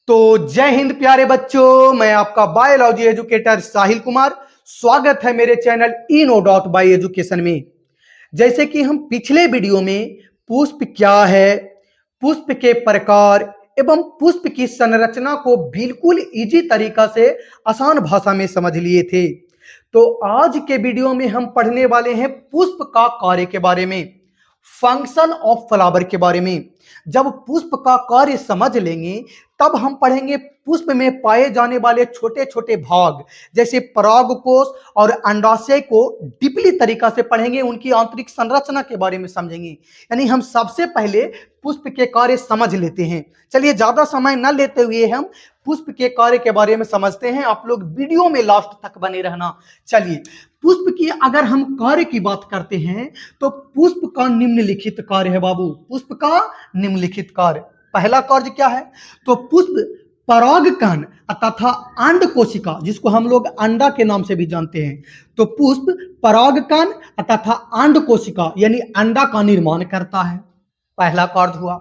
तो जय हिंद प्यारे बच्चों, मैं आपका बायोलॉजी एजुकेटर साहिल कुमार। स्वागत है मेरे channel Eno dot by education में। जैसे कि हम पिछले वीडियो में पुष्प क्या है, पुष्प के प्रकार एवं पुष्प की संरचना को बिल्कुल इजी तरीका से आसान भाषा में समझ लिए थे। तो आज के वीडियो में हम पढ़ने वाले हैं पुष्प का कार्य के बारे में, फंक्शन ऑफ फ्लावर के बारे में। जब पुष्प का कार्य समझ लेंगे तब हम पढ़ेंगे पुष्प में पाए जाने वाले छोटे छोटे भाग जैसे परागकोश और अंडाशय को डीपली तरीका से पढ़ेंगे, उनकी आंतरिक संरचना के बारे में समझेंगे। यानी हम सबसे पहले पुष्प के कार्य समझ लेते हैं। चलिए ज्यादा समय न लेते हुए हम पुष्प के कार्य के बारे में समझते हैं। आप लोग वीडियो में लास्ट तक बने रहना। चलिए पुष्प की अगर हम कार्य की बात करते हैं तो पुष्प का निम्नलिखित कार्य है बाबू। पुष्प का निम्नलिखित कार्य, पहला कार्य क्या है? तो पुष्प परागकण तथा अंड कोशिका, जिसको हम लोग अंडा के नाम से भी जानते हैं, तो पुष्प परागकण तथा अंड कोशिका यानी अंडा का निर्माण करता है। पहला कार्य हुआ।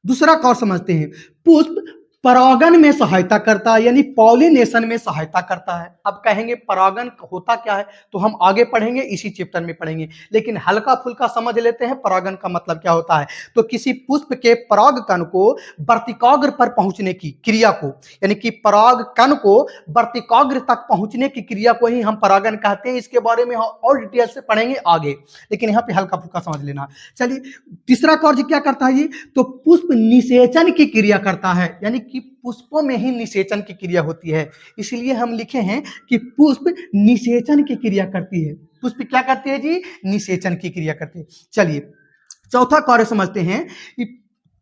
दूसरा कार्य समझते हैं, पुष्प परागन में सहायता करता है यानी पॉलिनेशन में सहायता करता है। अब कहेंगे परागन होता क्या है, तो हम आगे पढ़ेंगे, इसी चैप्टर में पढ़ेंगे, लेकिन हल्का फुल्का समझ लेते हैं परागन का मतलब क्या होता है। तो किसी पुष्प के परागकण को वर्तिकाग्र पर पहुंचने की क्रिया को, यानी कि परागकण को वर्तिकाग्र तक पहुंचने की क्रिया को ही हम परागन कहते हैं। इसके बारे में हम और डिटेल से पढ़ेंगे आगे, लेकिन यहाँ पे हल्का फुल्का समझ लेना। चलिए तीसरा कार्य क्या करता है जी? तो पुष्प निषेचन की क्रिया करता है, यानी कि पुष्पों में ही निषेचन की क्रिया होती है। इसलिए हम लिखे हैं कि पुष्प निषेचन की क्रिया करती है। पुष्प क्या करती है जी? निषेचन की क्रिया करती है। चलिए चौथा कार्य समझते हैं कि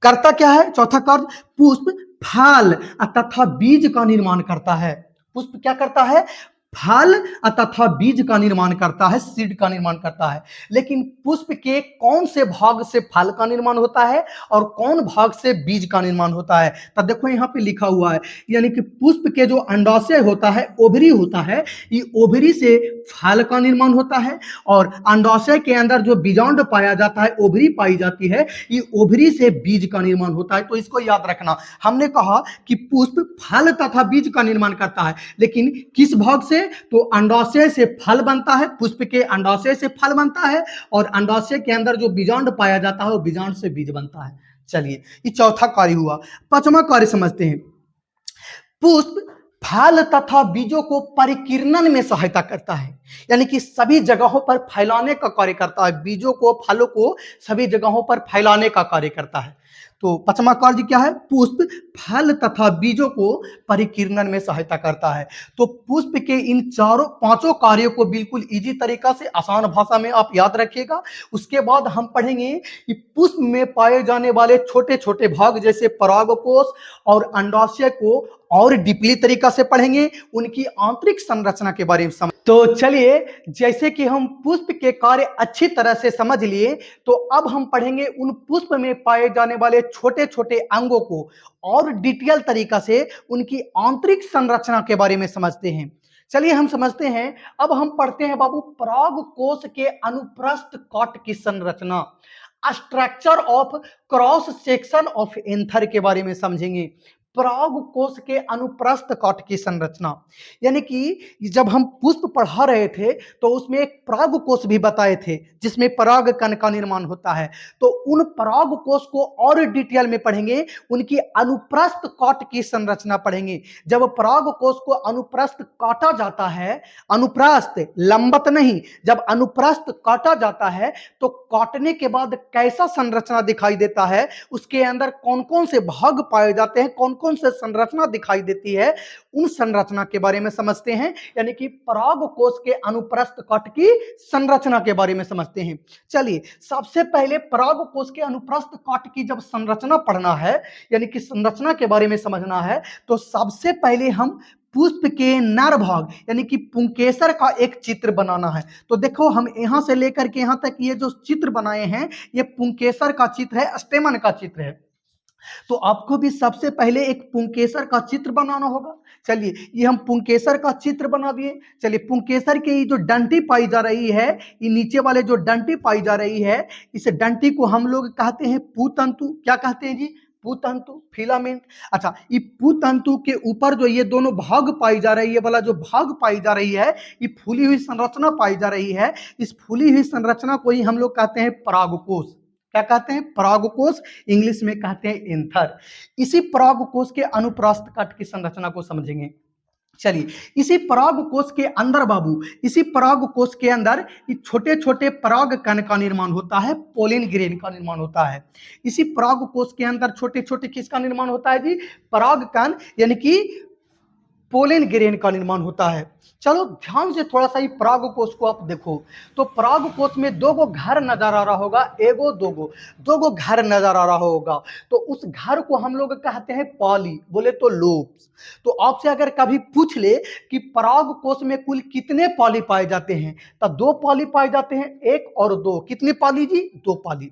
करता क्या है। चौथा कार्य, पुष्प फल तथा बीज का निर्माण करता है। पुष्प क्या करता है? फल तथा बीज का निर्माण करता है, सीड का निर्माण करता है। लेकिन पुष्प के कौन से भाग से फल का निर्माण होता है और कौन भाग से बीज का निर्माण होता है? तब देखो यहाँ पे लिखा हुआ है, यानी कि पुष्प के जो अंडाशय होता है, ओवरी होता है, ये ओवरी से फल का निर्माण होता है, और अंडाशय के अंदर जो बीजांड पाया जाता है, ओवरी पाई जाती है, ये ओवरी से बीज का निर्माण होता है। तो इसको याद रखना। हमने कहा कि पुष्प फल तथा बीज का निर्माण करता है, लेकिन किस भाग से? तो अंडाशय से फल बनता है, पुष्प के अंडाशय से फल बनता है, और अंडाशय के अंदर जो बीजांड पाया जाता है वो बीजांड से बीज बनता है। चलिए ये चौथा कार्य हुआ। पांचवा कार्य समझते हैं, पुष्प फल तथा बीजों को परिकीर्णन में सहायता करता है, यानी कि सभी जगहों पर फैलाने का कार्य करता है। बीजों को, फलों को सभी जगहों पर फैलाने का कार्य करता है। तो पांचवा कार्य क्या है? पुष्प फल तथा बीजों को परिकीर्णन में सहायता करता है। तो पुष्प के इन चारों पांचों कार्यों को बिल्कुल इजी तरीका से आसान भाषा में आप याद रखिएगा। उसके बाद हम पढ़ेंगे कि पुष्प में पाए जाने वाले छोटे छोटे भाग जैसे परागकोश और अंडाशय को और डीपली तरीका से पढ़ेंगे, उनकी आंतरिक संरचना के बारे में समझ। तो चलिए जैसे कि हम पुष्प के कार्य अच्छी तरह से समझ लिए, तो अब हम पढ़ेंगे उन पुष्प में पाए जाने वाले छोटे छोटे अंगों को और डिटेल तरीका से उनकी आंतरिक संरचना के बारे में समझते हैं। चलिए हम समझते हैं। अब हम पढ़ते हैं बाबू परागकोश के अनुप्रस्थ कट की संरचना, structure of cross section of anther के बारे में समझेंगे। परागकोश के अनुप्रस्थ कट की संरचना, यानी कि जब हम पुष्प पढ़ा रहे थे तो उसमें एक परागकोश भी बताए थे जिसमें परागकण का निर्माण होता है। तो उन परागकोश को और डिटेल में पढ़ेंगे, उनकी अनुप्रस्थ कट की संरचना पढ़ेंगे। जब परागकोश को अनुप्रस्थ काटा जाता है, अनुप्रस्थ लंबत नहीं, जब अनुप्रस्थ काटा जाता है तो काटने के बाद कैसा संरचना दिखाई देता है, उसके अंदर कौन कौन से भाग पाए जाते हैं, कौन कौन से संरचना दिखाई देती है, उन संरचना के बारे में समझते हैं। यानी कि परागकोश के अनुप्रस्थ कट की संरचना के बारे में समझते हैं। चलिए सबसे पहले परागकोश के अनुप्रस्थ कट की जब संरचना पढ़ना है, यानी कि संरचना के बारे में समझना है, तो सबसे पहले हम पुष्प के नर भाग यानी कि पुंकेसर का एक चित्र बनाना है। तो देखो हम यहां से लेकर के यहां तक ये जो चित्र बनाए हैं, ये पुंकेसर का चित्र है, स्टेमन का चित्र है। तो आपको भी सबसे पहले एक पुंकेसर का चित्र बनाना होगा। चलिए ये हम पुंकेसर का चित्र बना दिए। चलिए पुंकेसर की ये जो डंटी पाई जा रही है, ये नीचे वाले जो डंटी पाई जा रही है, इस डंटी को हम लोग कहते हैं पुतंतु। क्या कहते हैं जी? पुतंतु, फिलामेंट। अच्छा, ये पुतंतु के ऊपर जो ये दोनों भाग पाई जा रही है, ये वाला जो भाग पाई जा रही है, ये फूली हुई संरचना पाई जा रही है। इस फूली हुई संरचना को ही हम लोग कहते हैं परागकोश। क्या कहते हैं? परागकोश। इंग्लिश में कहते हैं एंथर। इसी परागकोश के अनुप्रास्थ कट की संरचना को समझेंगे। चलिए, इसी परागकोश के अंदर बाबू, इसी परागकोश के अंदर छोटे छोटे पराग कण का निर्माण होता है, पोलिन ग्रेन का निर्माण होता है। इसी परागकोश के अंदर छोटे छोटे किसका निर्माण होता है जी? पराग कण, यानी कि पोलन ग्रेन का निर्माण होता है। चलो ध्यान से थोड़ा सा ही परागकोश को आप देखो, तो परागकोश में दो गो घर नजर आ रहा होगा, एगो दो गो घर नजर आ रहा होगा। तो उस घर को हम लोग कहते हैं पॉली, बोले तो लोब्स। तो आपसे अगर कभी पूछ ले कि परागकोश में कुल कितने पॉली पाए जाते हैं, तो दो पॉली पाए जाते हैं, एक और दो। कितने पॉली जी? दो पॉली।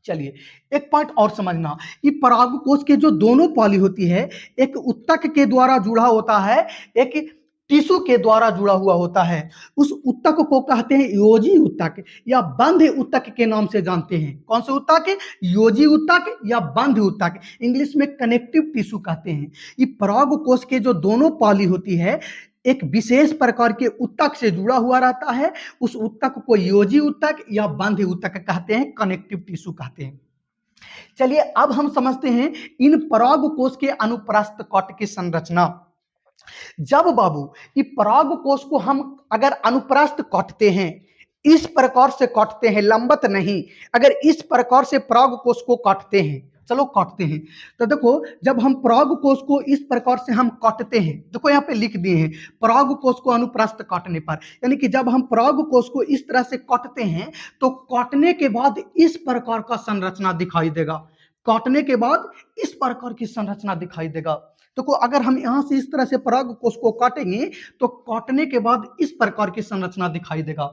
चलिए, एक पॉइंट और समझना, ये परागकोश के जो दोनों पॉली होती है, एक उत्तक के द्वारा जुड़ा होता है, एक टिश्यू के द्वारा जुड़ा हुआ होता है। उस उत्तक को कहते हैं योजी उत्तक या बंध उत्तक के नाम से जानते हैं। कौन से उत्तक? योजी उत्तक या बंध उत्तक, इंग्लिश में कनेक्टिव टिश्यू कहते हैं। ये परागकोश के जो दोनों पॉली होती है, एक विशेष प्रकार के उत्तक से जुड़ा हुआ रहता है। उस उत्तक को योजी उत्तक या बंध उत्तक कहते हैं, कनेक्टिव टिश्यू कहते हैं। चलिए, अब हम समझते हैं इन परागकोश के अनुप्रस्थ कट की संरचना। जब बाबू ये परागकोश को हम अगर अनुप्रस्थ काटते हैं, इस प्रकार से काटते हैं, लंबत नहीं, अगर इस प्रकार से परागकोश को काटते हैं, चलो काटते हैं, तो देखो जब हम परागकोश को इस प्रकार से हम काटते हैं, देखो यहाँ पे लिख दिए हैं परागकोश को अनुप्रस्थ काटने पर, यानी कि जब हम परागकोश को इस तरह से काटते हैं तो काटने के बाद इस प्रकार का संरचना दिखाई देगा। काटने के बाद इस प्रकार की संरचना दिखाई देगा। देखो अगर हम यहां से इस तरह से परागकोश को काटेंगे तो काटने के बाद इस प्रकार की संरचना दिखाई देगा।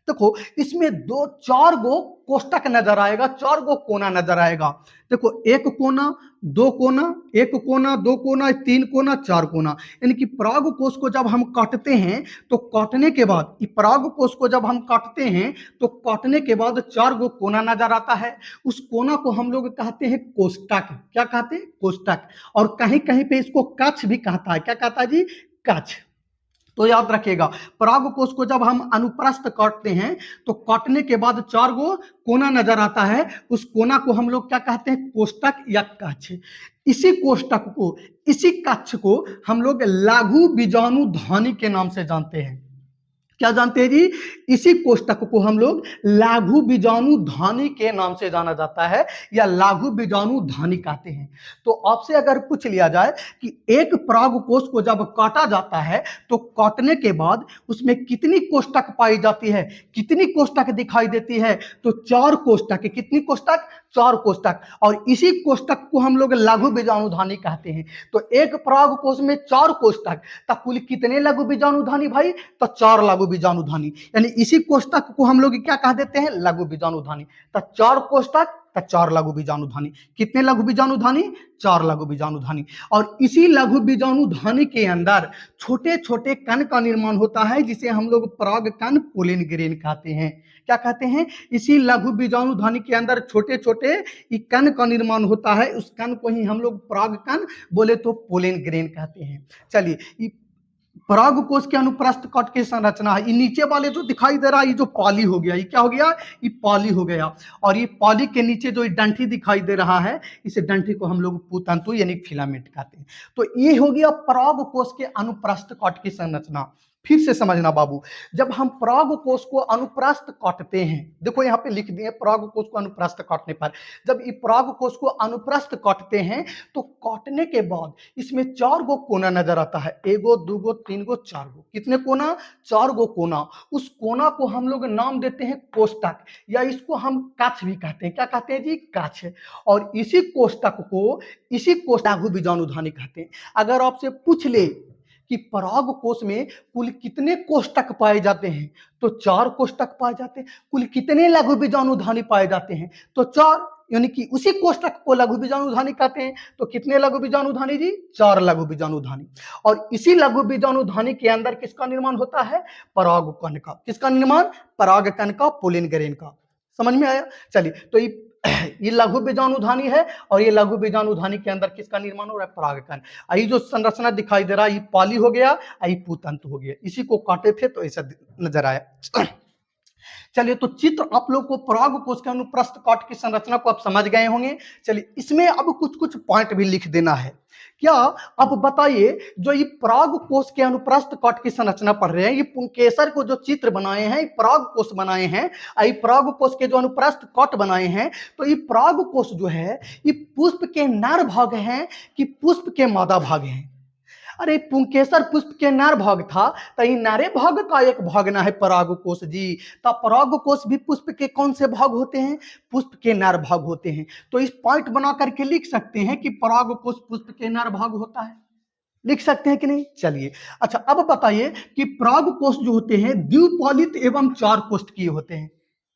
देखो इसमें दो चार गो कोष्टक नजर आएगा, चार गो कोना नजर आएगा। देखो एक कोना, दो कोना, एक कोना, दो कोना, तीन कोना, चार कोना, यानी कि परागकोश को जब हम काटते हैं तो काटने के बाद, परागकोश को जब हम काटते हैं तो काटने के बाद चार गो कोना नजर आता है। उस कोना को हम लोग कहते हैं कोष्टक। क्या कहते हैं? कोष्टक। और कहीं कहीं पे इसको कक्ष भी कहता है। क्या कहता है जी? कक्ष। तो याद रखिएगा, परागकोश को जब हम अनुप्रस्थ काटते हैं तो काटने के बाद चार गो कोना नजर आता है। उस कोना को हम लोग क्या कहते हैं? कोष्टक या कक्ष। इसी कोष्टक को, इसी कक्ष को हम लोग लघु बीजाणुधानी के नाम से जानते हैं। क्या जानते हैं जी? इसी कोष्टक को हम लोग लघु बीजाणुधानी के नाम से जाना जाता है या लघु बीजाणुधानी कहते हैं। तो आपसे अगर पूछ लिया जाए कि एक परागकोश को जब काटा जाता है तो काटने के बाद उसमें कितनी कोष्टक पाई जाती है, कितनी कोष्टक दिखाई देती है, तो चार कोष्टक। कितनी कोष्टक? चार कोष्टक। और इसी कोष्टक को हम लोग लघु बीजाणुधानी कहते हैं। तो एक परागकोश में चार कोष्टक, तब कुल कितने लघु बीजाणुधानी भाई? तो चार लघु बीजाणुधानी, यानी इसी कोष्टक को हम लोग क्या कह देते हैं? लघु बीजाणुधानी। तो चार कोष्टक, तो चार लघु बीजाणुधानी। कितने लघु बीजाणुधानी? चार लघु बीजाणुधानी। और इसी लघु बीजाणुधानी के अंदर छोटे छोटे कण का निर्माण होता है, जिसे हम लोग पराग कण, पोलन ग्रेन कहते हैं। क्या कहते हैं? इसी लघु बीजाणुधानी के अंदर छोटे छोटे कण का निर्माण होता है, उस कण को ही हम लोग पराग कण, बोले तो पोलन ग्रेन कहते हैं। चलिए, परागकोश के अनुप्रस्थ कट की संरचना है। ये नीचे वाले जो दिखाई दे रहा है, ये जो पॉली हो गया, ये क्या हो गया? ये पॉली हो गया। और ये पॉली के नीचे जो डंठी दिखाई दे रहा है, इस डंठी को हम लोग पुतंतु यानी फिलामेंट कहते हैं। तो ये हो गया परागकोश के अनुप्रस्थ कट की संरचना। फिर से समझना बाबू, जब हम परागकोश को अनुप्रस्थ काटते हैं, देखो यहाँ पे लिख दिए परागकोश को अनुप्रस्थ काटने पर, जब ये परागकोश को अनुप्रस्थ काटते हैं तो काटने के बाद इसमें चार गो कोना नजर आता है, एगो, दूगो, तीन गो, चार गो। कितने कोना? चार गो कोना। उस कोना को हम लोग नाम देते हैं कोष्टक, या इसको हम कक्ष भी कहते हैं। क्या कहते हैं जी? कक्ष। और इसी कोष्टक को, इसी कोष्टक लघु बीजाणुधानी कहते हैं। अगर आपसे पूछ ले कि परागकोश में कुल कितने कोष्टक पाए जाते हैं, तो चार कोष्टक पाए जाते हैं। कुल कितने लघु बीजाणुधानी पाए जाते हैं, तो चार, यानी कि उसी कोष्टक को लघु बीजाणुधानी कहते हैं। तो कितने लघु बीजाणुधानी जी? चार लघु बीजाणुधानी। और इसी लघु बीजाणुधानी के अंदर किसका निर्माण होता है? परागकण का। किसका निर्माण? परागकण का, पोलन ग्रेन का। समझ में आया? चलिए, तो ये लघु बीजाणुधानी है और ये लघु बीजाणुधानी के अंदर किसका निर्माण हो रहा है? परागकण। ये जो संरचना दिखाई दे रहा है, ये पॉली हो गया, ये पूतंतु हो गया। इसी को काटे थे तो ऐसा नजर आया। चलिए, तो चित्र आप लोग को परागकोश के अनुप्रस्थ कट की संरचना को आप समझ गए होंगे। चलिए, इसमें अब कुछ कुछ पॉइंट भी लिख देना है। क्या आप बताइए, जो ये परागकोश के अनुप्रस्थ कट की संरचना पढ़ रहे हैं, ये पुंकेसर को जो चित्र बनाए हैं, ये परागकोश बनाए हैं, ये परागकोश के जो अनुप्रस्थ कट बनाए हैं, तो ये परागकोश जो है, ये पुष्प के नर भाग हैं कि पुष्प के मादा भाग हैं? अरे, पुंकेसर पुष्प के नर भाग था, तो ये नरे भाग का एक भाग ना है परागकोश जी। तो परागकोश भी पुष्प के कौन से भाग होते हैं? पुष्प के नर भाग होते हैं। तो इस पॉइंट बना करके लिख सकते हैं कि परागकोश पुष्प के नर भाग होता है। लिख सकते हैं कि नहीं? चलिए, अच्छा, अब बताइए कि परागकोश जो होते हैं द्विपालित एवं चार कोष्ठकीय होते हैं।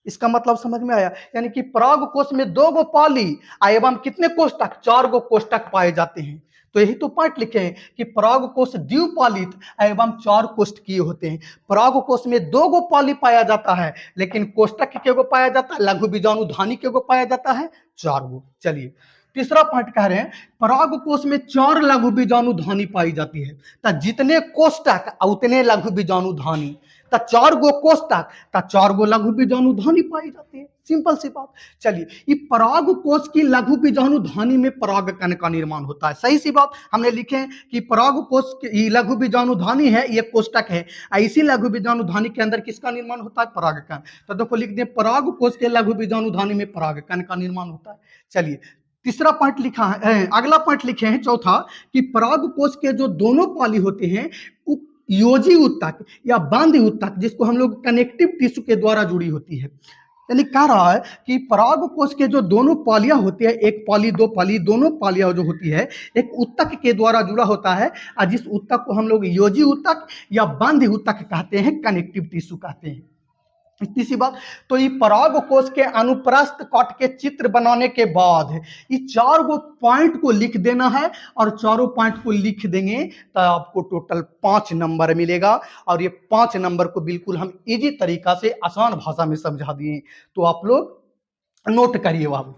इसका मतलब समझ में आया? यानी कि परागकोश में 2 गो पाली एवं कितने कोष्ठक? 4 गो कोष्ठक पाए जाते हैं। तो यही तो पार्ट लिखे हैं कि परागकोश द्विपालित एवं 4 कोष्ठकीय होते हैं। परागकोश में 2 गो पाली पाया जाता है, लेकिन कोष्ठक के गो पाया जाता है? लघु बीजाणुधानी के गो पाया जाता है? 4 गो। चलिए, तीसरा पॉइंट कह रहे हैं परागकोश में 4 लघु बीजाणुधानी पाई जाती है। तो जितने कोष्ठक उतने लघु बीजाणुधानी, तो 4 गो कोष्ठक तो 4 गो लघु बीजाणुधानी पाई जाती है। सिंपल सी बात। चलिए, ये परागकोश की लघु बीजाणुधानी में परागकण का निर्माण होता है। सही सी बात हमने लिखे कि परागकोश की लघु बीजाणुधानी है, ये कोष्ठक है। इसी लघु बीजाणुधानी के अंदर किसका निर्माण होता है? परागकण। तो देखो, लिख दें परागकोश के लघु बीजाणुधानी में परागकण का निर्माण होता है। चलिए, तीसरा पॉइंट लिखा है, अगला पॉइंट लिखे हैं चौथा, कि परागकोश के जो दोनों पाली होते हैं, योजी उत्तक या बांधी उत्तक, जिसको हम लोग कनेक्टिव टिश्यू के द्वारा जुड़ी होती है। यानी कह रहा है कि परागकोश के जो दोनों पालियां होती है, एक पाली दो पाली, दोनों पालियां जो होती है, एक उत्तक के द्वारा जुड़ा होता है, और जिस उत्तक को हम लोग योजी उत्तक या बांधी उत्तक कहते हैं, कनेक्टिव टिश्यू कहते हैं। इतनी सी बात। तो ये परागकोश के अनुप्रस्थ कट के चित्र बनाने के बाद ये 4 गो पॉइंट को लिख देना है, और चारों पॉइंट को लिख देंगे तो आपको टोटल 5 नंबर मिलेगा। और ये 5 नंबर को बिल्कुल हम इजी तरीका से आसान भाषा में समझा दिए। तो आप लोग नोट करिए बाबू।